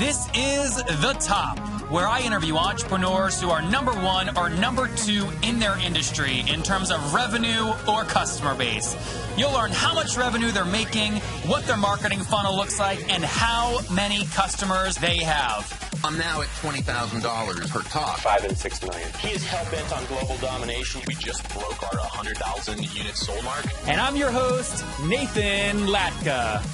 This is The Top, where I interview entrepreneurs who are number one or number two in their industry in terms of revenue or customer base. You'll learn how much revenue they're making, what their marketing funnel looks like, and how many customers they have. I'm now at $20,000 per talk. 5 and 6 million. He is hell-bent on global domination. We just broke our 100,000 unit sold mark. And I'm your host, Nathan Latka.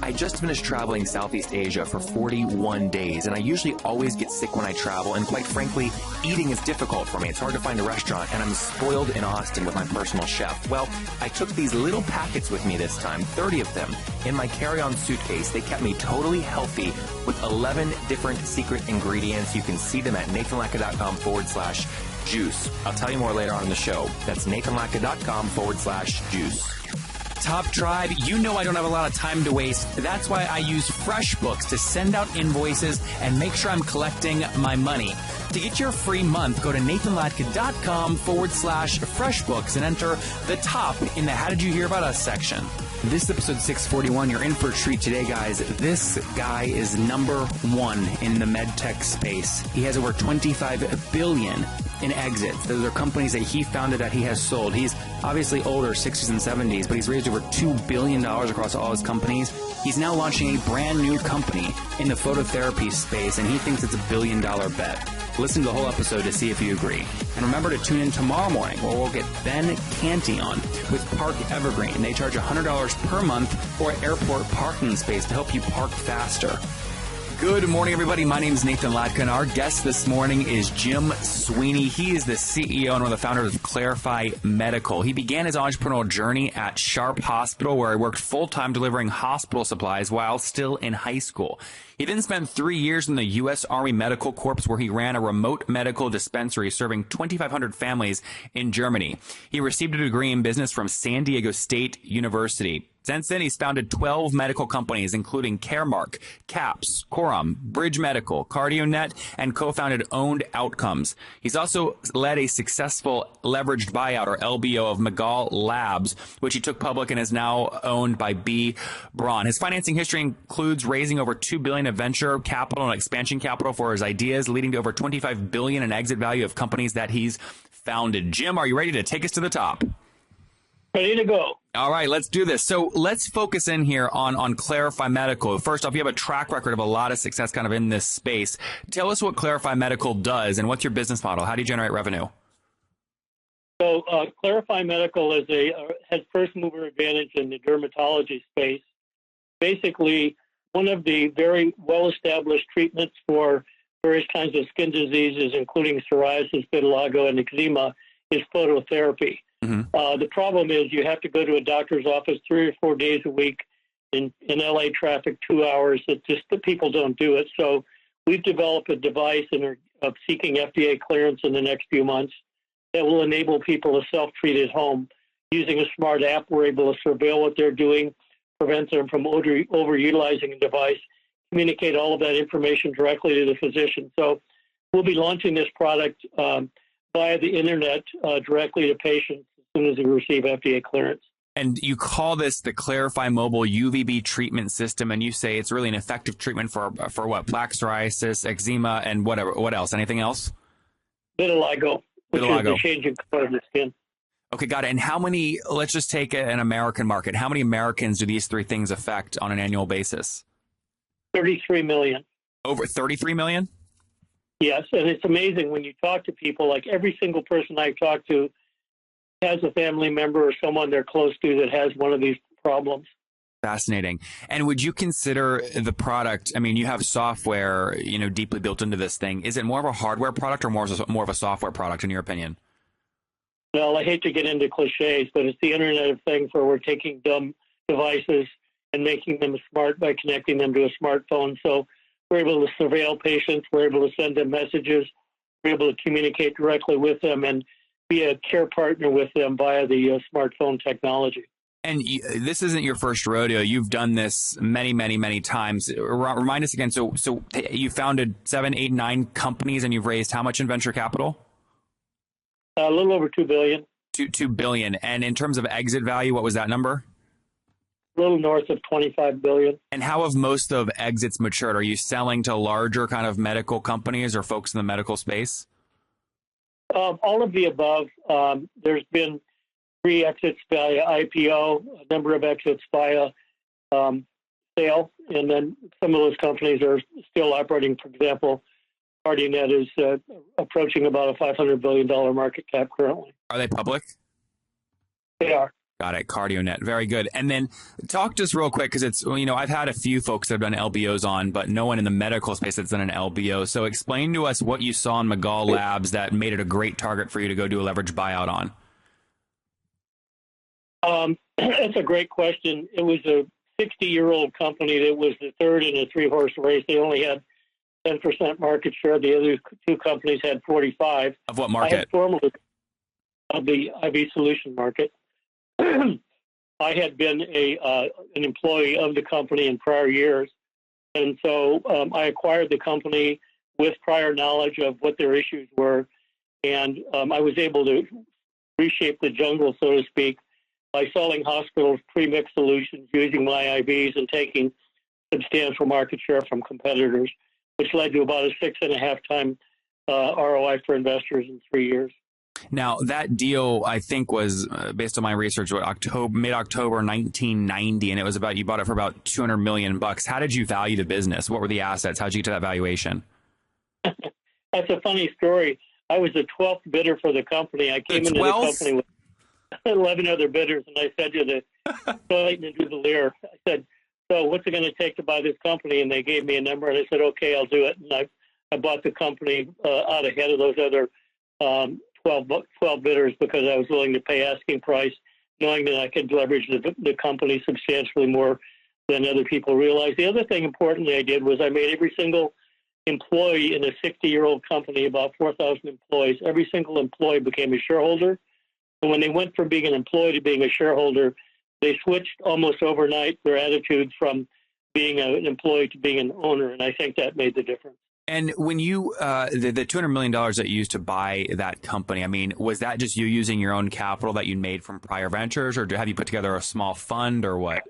I just finished traveling Southeast Asia for 41 days, and I usually always get sick when I travel, and quite frankly, eating is difficult for me. It's hard to find a restaurant, and I'm spoiled in Austin with my personal chef. Well, I took these little packets with me this time, 30 of them, in my carry-on suitcase. They kept me totally healthy with 11 different secret ingredients. You can see them at nathanlatka.com/juice. I'll tell you more later on in the show. That's nathanlatka.com/juice. Top Tribe, you know I don't have a lot of time to waste. That's why I use FreshBooks to send out invoices and make sure I'm collecting my money. To get your free month, go to nathanlatka.com/FreshBooks and enter the top in the How Did You Hear About Us section. This is episode 641. You're in for a treat today, guys. This guy is number one in the medtech space. He has over $25 billion in exits. Those are companies that he founded that he has sold. He's obviously older, 60s and 70s, but he's raised over $2 billion across all his companies. He's now launching a brand new company in the phototherapy space, and he thinks it's $1 billion bet. Listen to the whole episode to see if you agree. And remember to tune in tomorrow morning where we'll get Ben Canty on with Park Evergreen. They charge $100 per month for airport parking space to help you park faster. Good morning, everybody. My name is Nathan Latka, and our guest this morning is Jim Sweeney. He is the CEO and one of the founders of Clarify Medical. He began his entrepreneurial journey at Sharp Hospital, where he worked full-time delivering hospital supplies while still in high school. He then spent 3 years in the U.S. Army Medical Corps, where he ran a remote medical dispensary serving 2,500 families in Germany. He received a degree in business from San Diego State University. Since then, he's founded 12 medical companies, including Caremark, CAPS, Coram, Bridge Medical, CardioNet, and co-founded Owned Outcomes. He's also led a successful leveraged buyout, or LBO, of McGaw Labs, which he took public and is now owned by B. Braun. His financing history includes raising over $2 billion of venture capital and expansion capital for his ideas, leading to over $25 billion in exit value of companies that he's founded. Jim, are you ready to take us to the top? Ready to go. All right, let's do this. So let's focus in here on Clarify Medical. First off, you have a track record of a lot of success kind of in this space. Tell us what Clarify Medical does and what's your business model? How do you generate revenue? So Clarify Medical has first mover advantage in the dermatology space. Basically, one of the very well-established treatments for various kinds of skin diseases, including psoriasis, vitiligo, and eczema, is phototherapy. Mm-hmm. The problem is you have to go to a doctor's office 3 or 4 days a week in LA traffic, 2 hours. It's just that people don't do it. So we've developed a device and are seeking FDA clearance in the next few months that will enable people to self-treat at home. Using a smart app, we're able to surveil what they're doing, prevent them from overutilizing a device, communicate all of that information directly to the physician. So we'll be launching this product via the internet directly to patients as soon as they receive FDA clearance. And you call this the Clarify Mobile UVB treatment system, and you say it's really an effective treatment for what? Plaque psoriasis, eczema, and whatever. What else? Anything else? Vitiligo, which is the changing color of the skin. Okay, got it. And how many, let's just take an American market. How many Americans do these three things affect on an annual basis? 33 million. Over 33 million? Yes, and it's amazing when you talk to people, like every single person I've talked to has a family member or someone they're close to that has one of these problems. Fascinating. And would you consider the product, I mean, you have software, deeply built into this thing. Is it more of a hardware product or more of a software product in your opinion? Well, I hate to get into cliches, but it's the Internet of Things where we're taking dumb devices and making them smart by connecting them to a smartphone. So we're able to surveil patients. We're able to send them messages. We're able to communicate directly with them and be a care partner with them via the smartphone technology. And this isn't your first rodeo. You've done this many, many, many times. Remind us again. So you founded 7, 8, 9 companies, and you've raised how much in venture capital? A little over $2 billion. $2 billion. And in terms of exit value, what was that number? little north of $25 billion. And how have most of exits matured? Are you selling to larger kind of medical companies or folks in the medical space? All of the above. There's been 3 exits via IPO, a number of exits via sale, and then some of those companies are still operating. For example, CardioNet is approaching about a $500 billion market cap currently. Are they public? They are. Got it. CardioNet. Very good. And then talk just real quick, because it's, I've had a few folks that have done LBOs on, but no one in the medical space that's done an LBO. So explain to us what you saw in McGaw Labs that made it a great target for you to go do a leverage buyout on. That's a great question. It was a 60-year-old company that was the third in a 3-horse race. They only had 10% market share. The other 2 companies had 45. Of what market? I had formerly of the IV solution market. I had been an employee of the company in prior years, and so I acquired the company with prior knowledge of what their issues were, and I was able to reshape the jungle, so to speak, by selling hospitals pre-mixed solutions using my IVs and taking substantial market share from competitors, which led to about a 6.5 time ROI for investors in 3 years. Now, that deal, I think, was based on my research, mid-October 1990, and it was you bought it for about $200 million. How did you value the business? What were the assets? How did you get to that valuation? That's a funny story. I was the 12th bidder for the company. I came into the company with 11 other bidders, and I said to the Clayton and Duvalier, I said, so what's it going to take to buy this company? And they gave me a number, and I said, okay, I'll do it. And I bought the company out ahead of those other 12 bidders because I was willing to pay asking price, knowing that I could leverage the company substantially more than other people realized. The other thing importantly I did was I made every single employee in a 60-year-old company, about 4,000 employees, every single employee became a shareholder. And when they went from being an employee to being a shareholder, they switched almost overnight their attitudes from being an employee to being an owner. And I think that made the difference. And when you, the $200 million that you used to buy that company, I mean, was that just you using your own capital that you made from prior ventures, or have you put together a small fund, or what?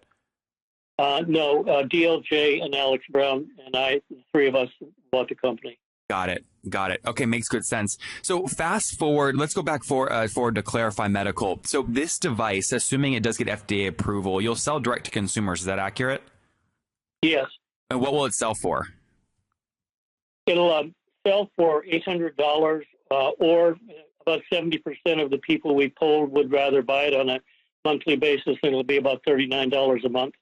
No, DLJ and Alex Brown and I, the 3 of us, bought the company. Got it. Okay, makes good sense. So fast forward, let's go back forward to Clarify Medical. So this device, assuming it does get FDA approval, you'll sell direct to consumers. Is that accurate? Yes. And what will it sell for? It'll sell for $800, or about 70% of the people we polled would rather buy it on a monthly basis, and it'll be about $39 a month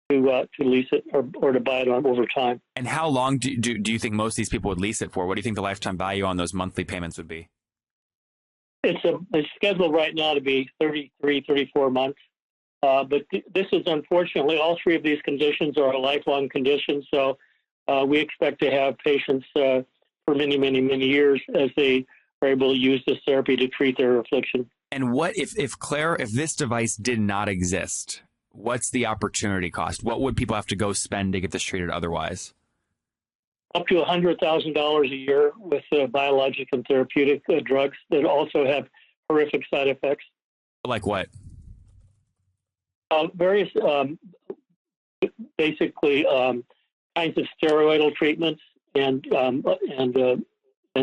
to lease it or to buy it on over time. And how long do you think most of these people would lease it for? What do you think the lifetime value on those monthly payments would be? It's scheduled right now to be 33, 34 months. But this is unfortunately, all 3 of these conditions are lifelong conditions. So we expect to have patients for many, many, many years as they are able to use this therapy to treat their affliction. And what if this device did not exist? What's the opportunity cost? What would people have to go spend to get this treated otherwise? Up to $100,000 a year with biologic and therapeutic drugs that also have horrific side effects. Like what? Various, basically, kinds of steroidal treatments and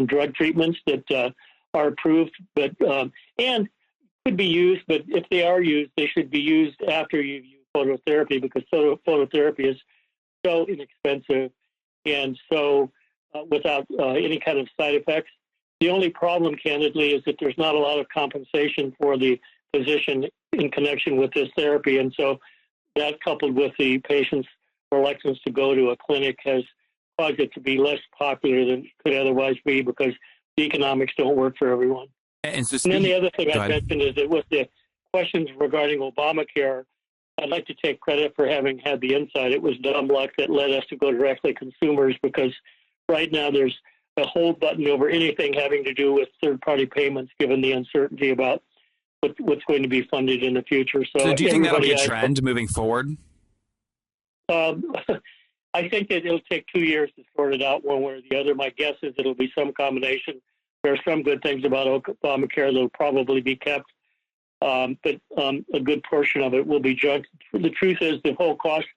drug treatments that are approved, but and could be used. But if they are used, they should be used after you've used phototherapy, because phototherapy is so inexpensive and so without any kind of side effects. The only problem, candidly, is that there's not a lot of compensation for the physician in connection with this therapy, and so that, coupled with the patient's reluctance to go to a clinic, has caused it to be less popular than it could otherwise be, because the economics don't work for everyone. And then the other thing I mentioned is that with the questions regarding Obamacare, I'd like to take credit for having had the insight. It was dumb luck that led us to go directly to consumers, because right now there's a hold button over anything having to do with third-party payments, given the uncertainty about what's going to be funded in the future. So do you think that'll be a trend moving forward? I think that it'll take 2 years to sort it out one way or the other. My guess is it'll be some combination. There are some good things about Obamacare that will probably be kept. but a good portion of it will be junk. The truth is the whole cost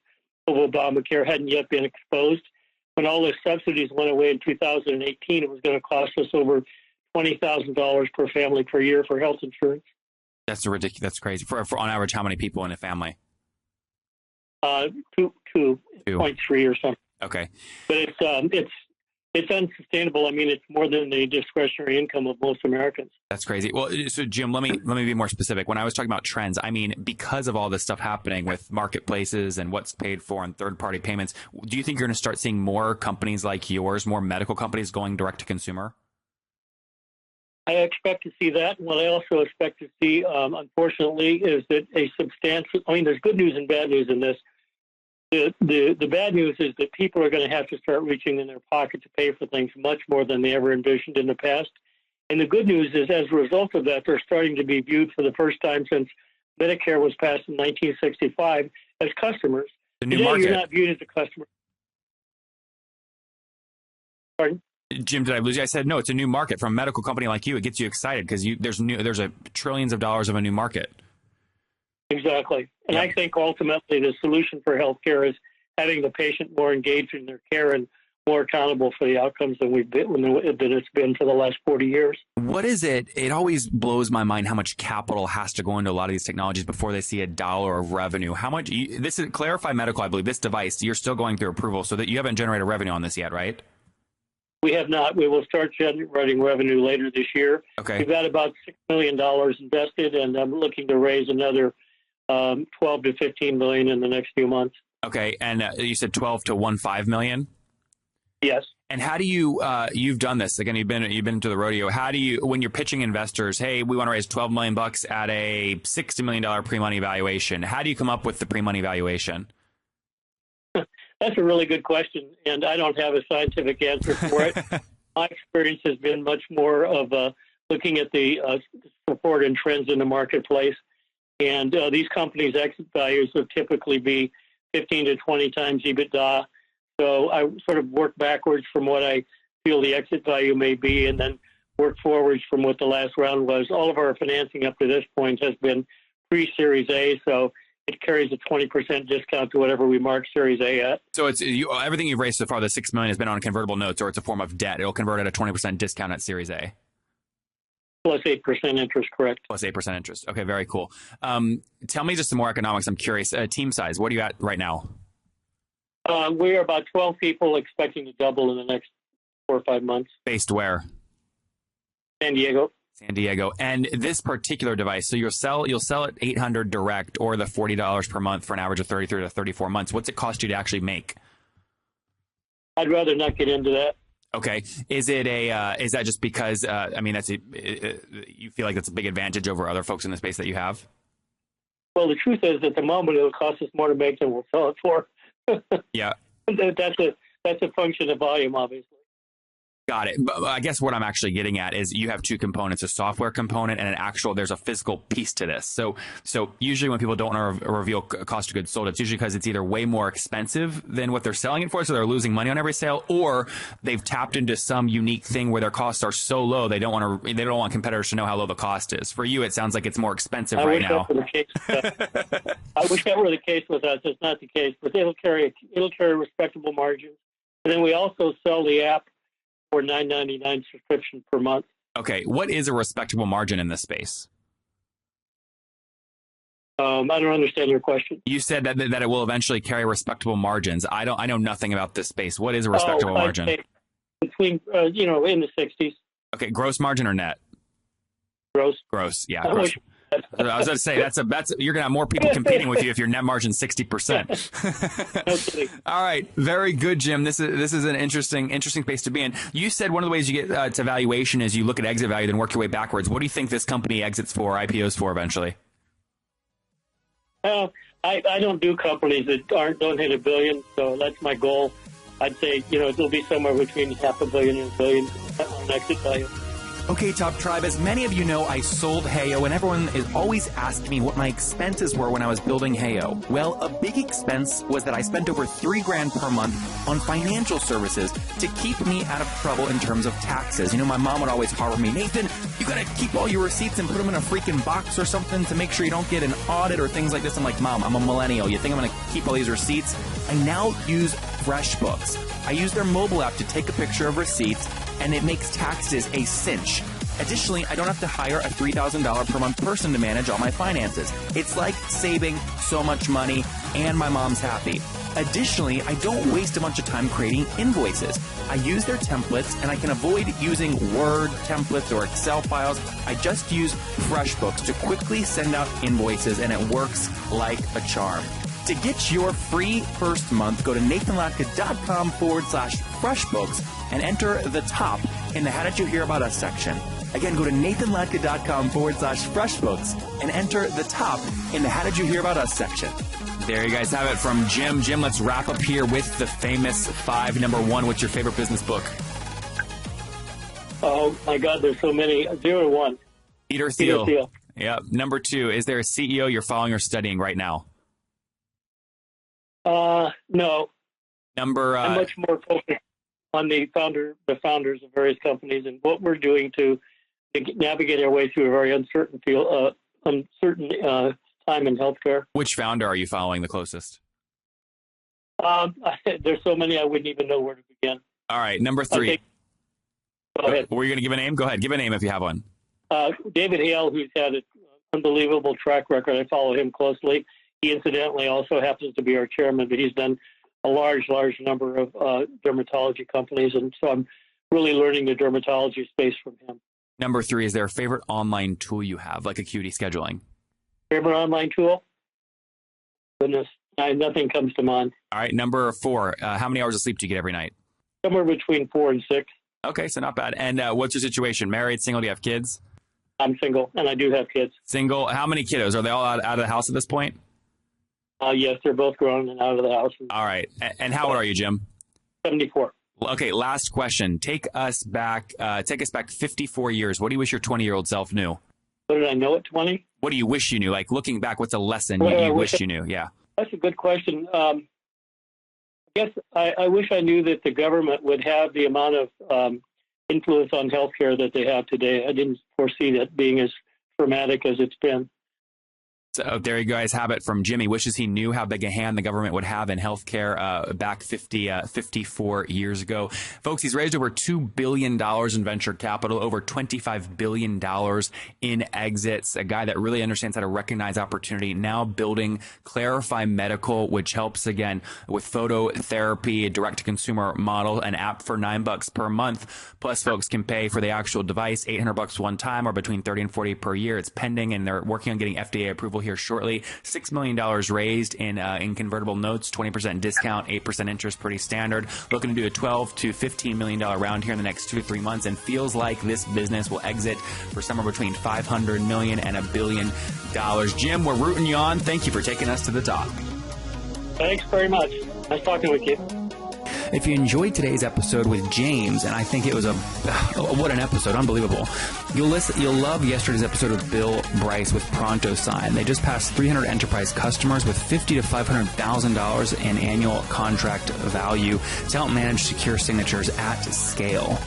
of Obamacare hadn't yet been exposed. When all the subsidies went away in 2018, it was going to cost us over $20,000 per family per year for health insurance. That's ridiculous. That's crazy. For on average, how many people in a family? 2.3 or something. Okay. But it's unsustainable. I mean, it's more than the discretionary income of most Americans. That's crazy. Well, so Jim, let me be more specific. When I was talking about trends, I mean, because of all this stuff happening with marketplaces and what's paid for and third-party payments, do you think you're going to start seeing more companies like yours, more medical companies going direct to consumer? I expect to see that. What I also expect to see, unfortunately, is that there's good news and bad news in this. The bad news is that people are going to have to start reaching in their pocket to pay for things much more than they ever envisioned in the past. And the good news is, as a result of that, they're starting to be viewed for the first time since Medicare was passed in 1965 as customers. The new market. You're not viewed as a customer. Pardon? Jim, did I lose you? I said, no, it's a new market. From a medical company like you, it gets you excited because there's trillions of dollars of a new market. Exactly. And I think ultimately the solution for healthcare is having the patient more engaged in their care and more accountable for the outcomes than it's been for the last 40 years. What is it? It always blows my mind how much capital has to go into a lot of these technologies before they see a dollar of revenue. How much? This is Clarify Medical, I believe. This device, you're still going through approval, so that you haven't generated revenue on this yet, right? We have not. We will start generating revenue later this year. Okay. We've got about $6 million invested, and I'm looking to raise another 12 to 15 million in the next few months. Okay, and you said 12 to 15 million? Yes. And how do you you've done this again? You've been to the rodeo. How do you, when you're pitching investors, hey, we want to raise $12 million at a $60 million pre-money valuation? How do you come up with the pre-money valuation? That's a really good question, and I don't have a scientific answer for it. My experience has been much more of looking at the support and trends in the marketplace. And these companies' exit values would typically be 15 to 20 times EBITDA. So I sort of work backwards from what I feel the exit value may be and then work forwards from what the last round was. All of our financing up to this point has been pre-Series A, so it carries a 20% discount to whatever we mark Series A at. So it's everything you've raised so far, the $6 million, has been on convertible notes, or it's a form of debt. It'll convert at a 20% discount at Series A. Plus 8% interest, correct? Plus 8% interest. Okay, very cool. Tell me just some more economics. I'm curious. Team size, what are you at right now? We are about 12 people, expecting to double in the next 4 or 5 months. Based where? San Diego. San Diego. And this particular device, so you'll sell it $800 direct, or the $40 per month for an average of 33 to 34 months. What's it cost you to actually make? I'd rather not get into that. Okay. Is it is that just because, I mean, you feel like that's a big advantage over other folks in the space that you have? Well, the truth is, at the moment, it'll cost us more to make than we'll sell it for. Yeah. That's a function of volume, obviously. Got it. But I guess what I'm actually getting at is you have two components, a software component and there's a physical piece to this. So usually when people don't want to reveal cost of goods sold, it's usually because it's either way more expensive than what they're selling it for, so they're losing money on every sale, or they've tapped into some unique thing where their costs are so low they don't want competitors to know how low the cost is. For you, it sounds like it's more expensive right now. I wish that were the case with us. It's not the case, but it'll carry respectable margins. And then we also sell the app for $9.99 subscription per month. Okay, what is a respectable margin in this space? I don't understand your question. You said that it will eventually carry respectable margins. I know nothing about this space. What is a respectable margin? Between in the 60s. Okay, gross margin or net? Gross. Yeah. Gross. I was going to say that's you're going to have more people competing with you if your net margin 60%. No kidding. All right, very good, Jim. This is an interesting space to be in. You said one of the ways you get to valuation is you look at exit value, then work your way backwards. What do you think this company exits for, IPOs for eventually? I don't do companies that don't hit $1 billion, so that's my goal. I'd say it'll be somewhere between $500 million and $1 billion on exit value. Okay, Top Tribe, as many of you know, I sold Heyo, and everyone is always asking me what my expenses were when I was building Heyo. Well, a big expense was that I spent over $3,000 per month on financial services to keep me out of trouble in terms of taxes. You know, my mom would always harbor me, Nathan, you gotta keep all your receipts and put them in a freaking box or something to make sure you don't get an audit or things like this. I'm like, Mom, I'm a millennial. You think I'm gonna keep all these receipts? I now use FreshBooks. I use their mobile app to take a picture of receipts, and it makes taxes a cinch. Additionally, I don't have to hire a $3,000 per month person to manage all my finances. It's like saving so much money, and my mom's happy. Additionally, I don't waste a bunch of time creating invoices. I use their templates, and I can avoid using Word templates or Excel files. I just use FreshBooks to quickly send out invoices, and it works like a charm. To get your free first month, go to nathanlatka.com/FreshBooks and enter the top in the How Did You Hear About Us section. Again, go to nathanlatka.com/FreshBooks and enter the top in the How Did You Hear About Us section. There you guys have it from Jim. Jim, let's wrap up here with the famous 5. Number 1, what's your favorite business book? Oh, my God, there's so many. 0 to 1. Peter Thiel. Yeah. Number 2, is there a CEO you're following or studying right now? No. I'm much more focused on the founders of various companies and what we're doing to navigate our way through a very uncertain time in healthcare. Which founder are you following the closest? There's so many I wouldn't even know where to begin. All right, number 3. Okay. Go ahead. Were you going to give a name? Go ahead. Give a name if you have one. David Hale, who's had an unbelievable track record. I follow him closely. He incidentally also happens to be our chairman, but he's done a large number of dermatology companies, and so I'm really learning the dermatology space from him. Number 3, is there a favorite online tool you have, like Acuity Scheduling? Favorite online tool? Goodness, nothing comes to mind. All right, number 4, how many hours of sleep do you get every night? Somewhere between 4 and 6. Okay, so not bad. And what's your situation? Married, single, do you have kids? I'm single, and I do have kids. Single. How many kiddos? Are they all out of the house at this point? Yes, they're both grown and out of the house. All right. And how old are you, Jim? 74. Okay, last question. Take us back 54 years. What do you wish your 20-year-old self knew? What did I know at 20? What do you wish you knew? Like, looking back, what's a lesson you wish you knew? Yeah. That's a good question. I guess I wish I knew that the government would have the amount of influence on healthcare that they have today. I didn't foresee that being as traumatic as it's been. So there you guys have it from Jimmy. Wishes he knew how big a hand the government would have in healthcare back 54 years ago. Folks, he's raised over $2 billion in venture capital, over $25 billion in exits. A guy that really understands how to recognize opportunity. Now building Clarify Medical, which helps, again, with PhotoTherapy, a direct-to-consumer model, an app for $9 per month. Plus, folks can pay for the actual device, $800 one time, or between $30 and $40 per year. It's pending, and they're working on getting FDA approval here shortly. $6 million raised in convertible notes, 20% discount, 8% interest, pretty standard. Looking to do a $12 to $15 million round here in the next 2 to 3 months, and feels like this business will exit for somewhere between $500 million and $1 billion. Jim, we're rooting you on. Thank you for taking us to the top. Thanks very much. Nice talking with you. If you enjoyed today's episode with James, and I think it was what an episode, unbelievable. You'll love yesterday's episode with Bill Bryce with Pronto Sign. They just passed 300 enterprise customers with $50,000 to $500,000 in annual contract value to help manage secure signatures at scale.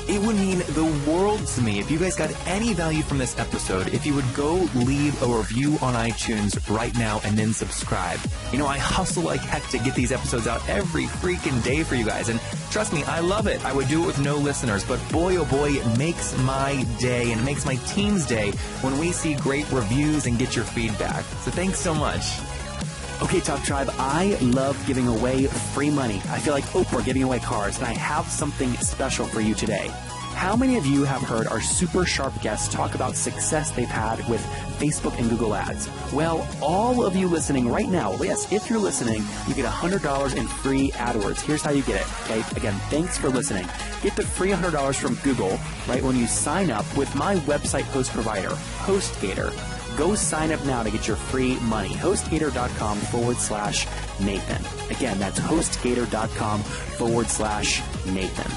It would mean the world to me if you guys got any value from this episode, if you would go leave a review on iTunes right now and then subscribe. You know, I hustle like heck to get these episodes out every freaking day for you guys, and trust me, I love it. I would do it with no listeners, but boy, oh boy, it makes my day and it makes my team's day when we see great reviews and get your feedback. So thanks so much. Okay, Top Tribe, I love giving away free money. I feel like Oprah giving away cars, and I have something special for you today. How many of you have heard our super sharp guests talk about success they've had with Facebook and Google Ads? Well, all of you listening right now, yes, if you're listening, you get $100 in free AdWords. Here's how you get it, okay? Again, thanks for listening. Get the free $100 from Google right when you sign up with my website host provider, HostGator. Go sign up now to get your free money. HostGator.com/Nathan. Again, that's HostGator.com/Nathan.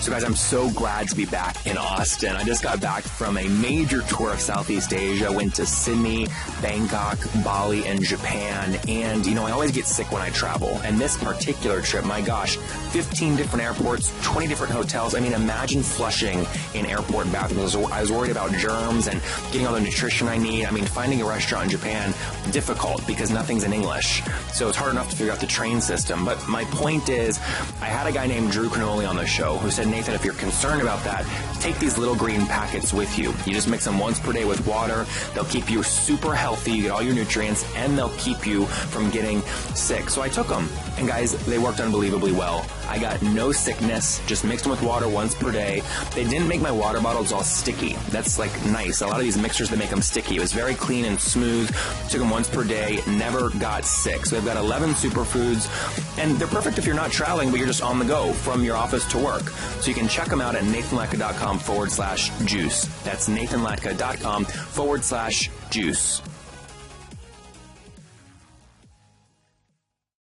So guys, I'm so glad to be back in Austin. I just got back from a major tour of Southeast Asia, went to Sydney, Bangkok, Bali, and Japan. And, I always get sick when I travel. And this particular trip, my gosh, 15 different airports, 20 different hotels. I mean, imagine flushing in airport bathrooms. I was worried about germs and getting all the nutrition I need. I mean, finding a restaurant in Japan, difficult because nothing's in English. So it's hard enough to figure out the train system. But my point is, I had a guy named Drew Canoli on the show who said, Nathan, if you're concerned about that, take these little green packets with you. You just mix them once per day with water. They'll keep you super healthy. You get all your nutrients, and they'll keep you from getting sick. So I took them, and guys, they worked unbelievably well. I got no sickness, just mixed them with water once per day. They didn't make my water bottles all sticky. That's nice. A lot of these mixers, they make them sticky. It was very clean and smooth. Took them once per day, never got sick. So they've got 11 superfoods, and they're perfect if you're not traveling, but you're just on the go from your office to work. So you can check them out at nathanlatka.com/juice. That's nathanlatka.com/juice.